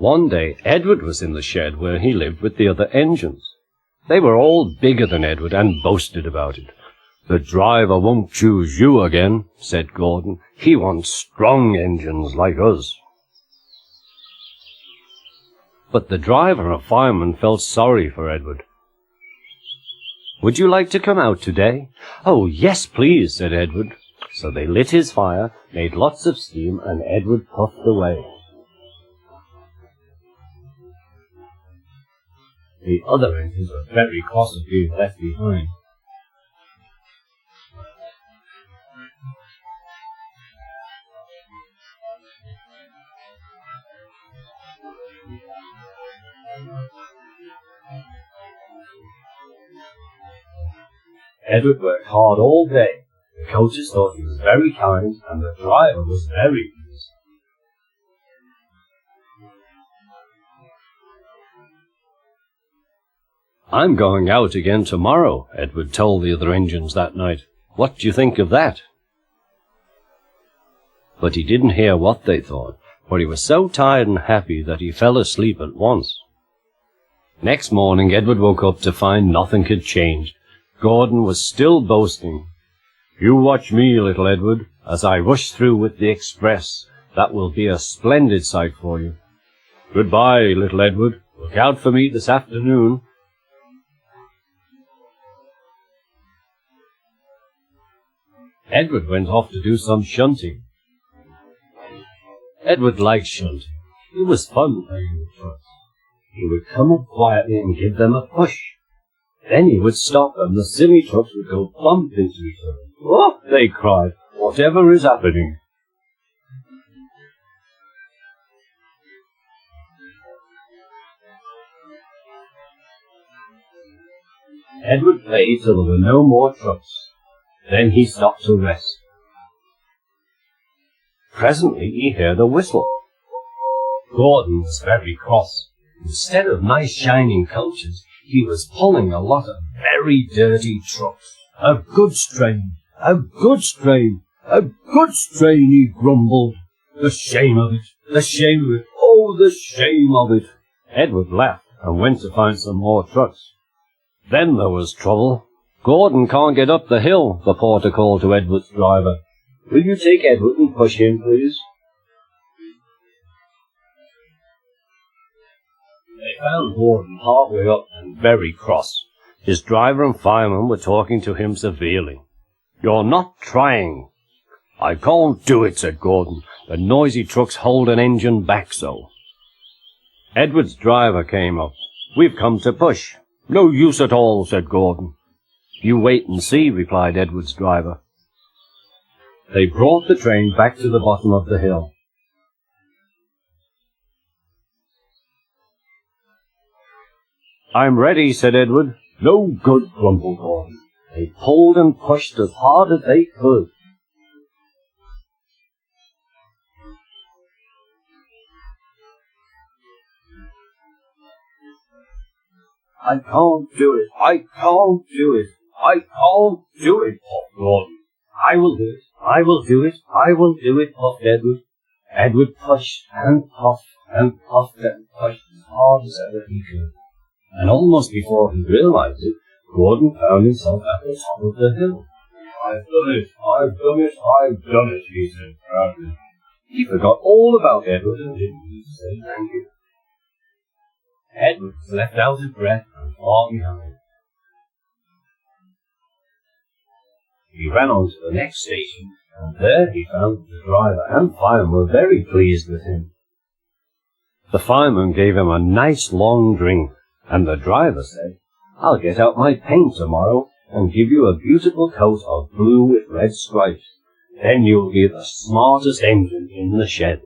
One day Edward was in the shed where he lived with the other engines. They were all bigger than Edward and boasted about it. "The driver won't choose you again," said Gordon. "He wants strong engines like us." But the driver and fireman felt sorry for Edward. "Would you like to come out today?" "Oh, yes, please," said Edward. So they lit his fire, made lots of steam, and Edward puffed away. The other engines were very cross at being left behind. Edward worked hard all day. The coaches thought he was very kind, and the driver was very pleased. "I'm going out again tomorrow," Edward told the other engines that night. "What do you think of that?" But he didn't hear what they thought, for he was so tired and happy that he fell asleep at once. Next morning Edward woke up to find nothing had changed. Gordon was still boasting. "You watch me, little Edward, as I rush through with the express. That will be a splendid sight for you. Goodbye, little Edward. Look out for me this afternoon." Edward went off to do some shunting. Edward liked shunting. It was fun playing with trucks. He would come up quietly and give them a push. Then he would stop and the silly trucks would go bump into each other. "Oh!" they cried. "Whatever is happening?" Edward played till there were no more trucks. Then he stopped to rest. Presently he heard a whistle. Gordon was very cross. Instead of nice shining coaches, he was pulling a lot of very dirty trucks. "A good strain, a good strain, a good strain," he grumbled. "The shame of it, the shame of it, oh, the shame of it." Edward laughed and went to find some more trucks. Then there was trouble. "Gordon can't get up the hill," the porter called to Edward's driver. "Will you take Edward and push him, please?" They found Gordon halfway up and very cross. His driver and fireman were talking to him severely. "You're not trying." "I can't do it," said Gordon. "The noisy trucks hold an engine back so." Edward's driver came up. "We've come to push." "No use at all," said Gordon. "You wait and see," replied Edward's driver. They brought the train back to the bottom of the hill. "I'm ready," said Edward. "No good," grumbled Gordon. They pulled and pushed as hard as they could. "I can't do it, I can't do it, I can't do it," puffed Gordon. "I will do it, I will do it, I will do it," puffed Edward. Edward pushed and pushed and pushed as hard as ever he could. And almost before he realized it, Gordon found himself at the top of the hill. "I've done it, I've done it, I've done it," he said proudly. He forgot all about Edward and didn't need to say thank you. Edward was left out of breath and far behind. He ran on to the next station, and there he found that the driver and fireman were very pleased with him. The fireman gave him a nice long drink, and the driver said, "I'll get out my paint tomorrow and give you a beautiful coat of blue with red stripes. Then you'll be the smartest engine in the shed."